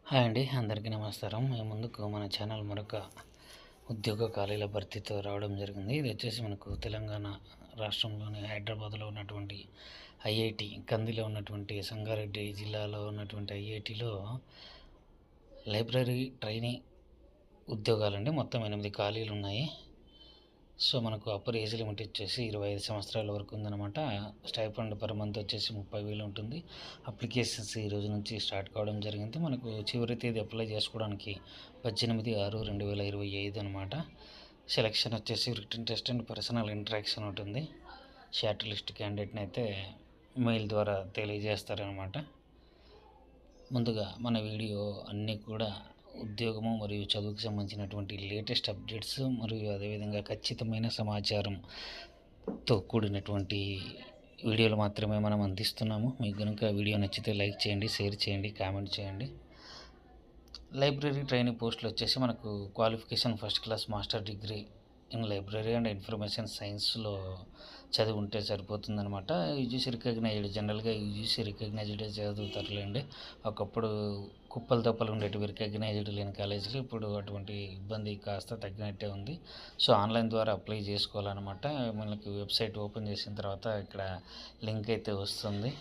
Hi అండి, అందరికీ నమస్కారం. మీ ముందుకు మన ఛానల్ మరొక ఉద్యోగ ఖాళీల భర్తీతో రావడం జరిగింది. ఇది వచ్చేసి మనకు తెలంగాణ రాష్ట్రంలోని హైదరాబాద్లో ఉన్నటువంటి ఐఐటి, కందిలో ఉన్నటువంటి సంగారెడ్డి జిల్లాలో ఉన్నటువంటి ఐఐటిలో లైబ్రరీ ట్రైనీ ఉద్యోగాలండి. మొత్తం 8 ఖాళీలు ఉన్నాయి. సో మనకు అప్పర్ ఏజ్ లిమిట్ వచ్చేసి 25 సంవత్సరాల వరకు ఉందన్నమాట. స్టైఫండ్ పర్ మంత్ వచ్చేసి 30,000 ఉంటుంది. అప్లికేషన్స్ ఈ రోజు నుంచి స్టార్ట్ కావడం జరిగింది. మనకు చివరి తేదీ అప్లై చేసుకోవడానికి 18/6/2025 అనమాట. సెలక్షన్ వచ్చేసి written test and personal interaction ఉంటుంది. షార్ట్ లిస్ట్ క్యాండిడేట్ని అయితే మెయిల్ ద్వారా తెలియజేస్తారనమాట. ముందుగా మన వీడియో అన్నీ కూడా ఉద్యోగము మరియు చదువుకు సంబంధించినటువంటి లేటెస్ట్ అప్డేట్స్ మరియు అదేవిధంగా ఖచ్చితమైన సమాచారంతో కూడినటువంటి వీడియోలు మాత్రమే మనం అందిస్తున్నాము. మీకు కనుక వీడియో నచ్చితే లైక్ చేయండి, షేర్ చేయండి, కామెంట్ చేయండి. లైబ్రరీ ట్రైనింగ్ పోస్టులు వచ్చేసి మనకు qualification first class master degree in library and information సైన్స్లో చదివి ఉంటే సరిపోతుందనమాట. యూజీసీ రికగ్నైజ్డ్, జనరల్గా యూజీసీ రికగ్నైజ్డ్ చదువుతారులేండి. ఒకప్పుడు కుప్పలు తప్పలు ఉండేటివి రికగ్నైజ్డ్ లేని కాలేజీలు, ఇప్పుడు అటువంటి ఇబ్బంది కాస్త తగ్గినట్టే ఉంది. సో ఆన్లైన్ ద్వారా అప్లై చేసుకోవాలన్నమాట. మనకి వెబ్సైట్ ఓపెన్ చేసిన తర్వాత ఇక్కడ లింక్ అయితే వస్తుంది.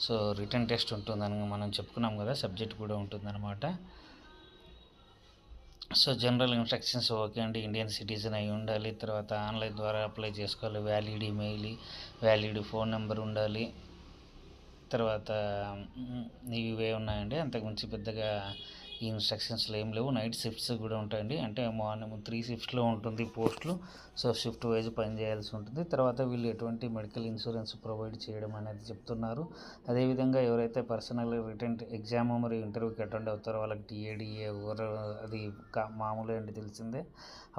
సో రిటన్ టెస్ట్ ఉంటుందని మనం చెప్పుకున్నాం కదా, సబ్జెక్ట్ కూడా ఉంటుందన్నమాట. సో జనరల్ ఇన్స్ట్రక్షన్స్ ఓకే అండి. ఇండియన్ సిటిజన్ అయి ఉండాలి. తర్వాత ఆన్లైన్ ద్వారా అప్లై చేసుకోవాలి. Valid email, valid phone number ఉండాలి. తర్వాత ఇవే ఉన్నాయండి. అంతకుమించి పెద్దగా ఈ ఇన్స్ట్రక్షన్స్లో ఏం లేవు. నైట్ షిఫ్ట్స్ కూడా ఉంటాయండి. అంటే మార్నింగ్ 3 షిఫ్ట్స్లో ఉంటుంది పోస్టులు. సో షిఫ్ట్ వైజ్ పని చేయాల్సి ఉంటుంది. తర్వాత వీళ్ళు ఎటువంటి మెడికల్ ఇన్సూరెన్స్ ప్రొవైడ్ చేయడం అనేది చెప్తున్నారు. అదేవిధంగా ఎవరైతే పర్సనల్ రిటర్న్ ఎగ్జామ్ మరియు ఇంటర్వ్యూకి అటెండ్ అవుతారో వాళ్ళకి టీఏడిఏ అది మామూలు అండి, తెలిసిందే.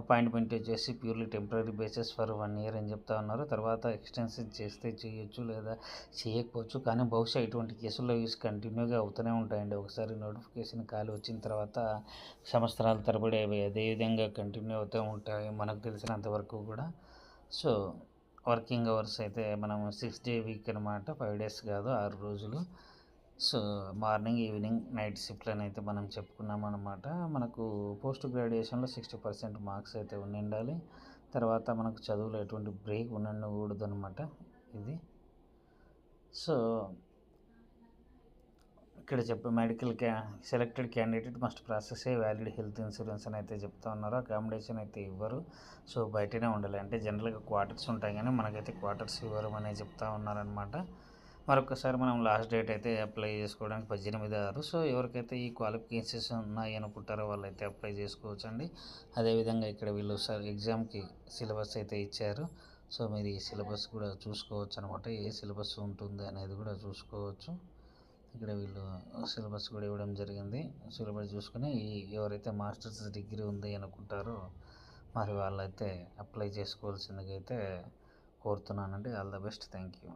అపాయింట్మెంట్ వచ్చేసి purely temporary basis for 1 year అని చెప్తా ఉన్నారు. తర్వాత ఎక్స్టెన్షన్ చేస్తే చేయొచ్చు లేదా చేయకపోవచ్చు. కానీ బహుశా ఇటువంటి కేసుల్లో యూస్ కంటిన్యూగా అవుతూనే ఉంటాయండి. ఒకసారి నోటిఫికేషన్ ఖాళీ వచ్చిన తర్వాత సంవత్సరాల తరబడి అవి అదేవిధంగా కంటిన్యూ అవుతూ ఉంటాయి మనకు తెలిసినంతవరకు కూడా. సో వర్కింగ్ అవర్స్ అయితే మనం 6 day వీక్ అనమాట. 5 days కాదు, 6 రోజులు. సో మార్నింగ్, ఈవినింగ్, నైట్ షిఫ్ట్లని అయితే మనం చెప్పుకున్నాం అనమాట. మనకు పోస్ట్ గ్రాడ్యుయేషన్లో 60% మార్క్స్ అయితే ఉండాలి. తర్వాత మనకు చదువులో ఎటువంటి బ్రేక్ ఉండకూడదు అనమాట ఇది. సో ఇక్కడ medical selected candidate must process a valid health insurance అని అయితే చెప్తా ఉన్నారు. అకామిడేషన్ అయితే ఇవ్వరు. సో బయటనే ఉండాలి. అంటే జనరల్గా క్వార్టర్స్ ఉంటాయి కానీ మనకైతే క్వార్టర్స్ ఇవ్వరు అనే చెప్తా ఉన్నారనమాట. మరొకసారి మనం లాస్ట్ డేట్ అయితే అప్లై చేసుకోవడానికి 18/6. సో ఎవరికైతే ఈ క్వాలిఫికేషన్స్ ఉన్నాయి అనుకుంటారో వాళ్ళైతే అప్లై చేసుకోవచ్చు అండి. అదేవిధంగా ఇక్కడ వీళ్ళు ఎగ్జామ్కి సిలబస్ అయితే ఇచ్చారు. సో మీరు ఈ సిలబస్ కూడా చూసుకోవచ్చు అనమాట. ఏ సిలబస్ ఉంటుంది అనేది కూడా చూసుకోవచ్చు. ఇక్కడ వీళ్ళు సిలబస్ కూడా ఇవ్వడం జరిగింది. సిలబస్ చూసుకొని ఎవరైతే మాస్టర్స్ డిగ్రీ ఉంది అనుకుంటారో మరి వాళ్ళైతే అప్లై చేసుకోవాల్సిందిగా అయితే కోరుతున్నానండి. All the best. Thank you.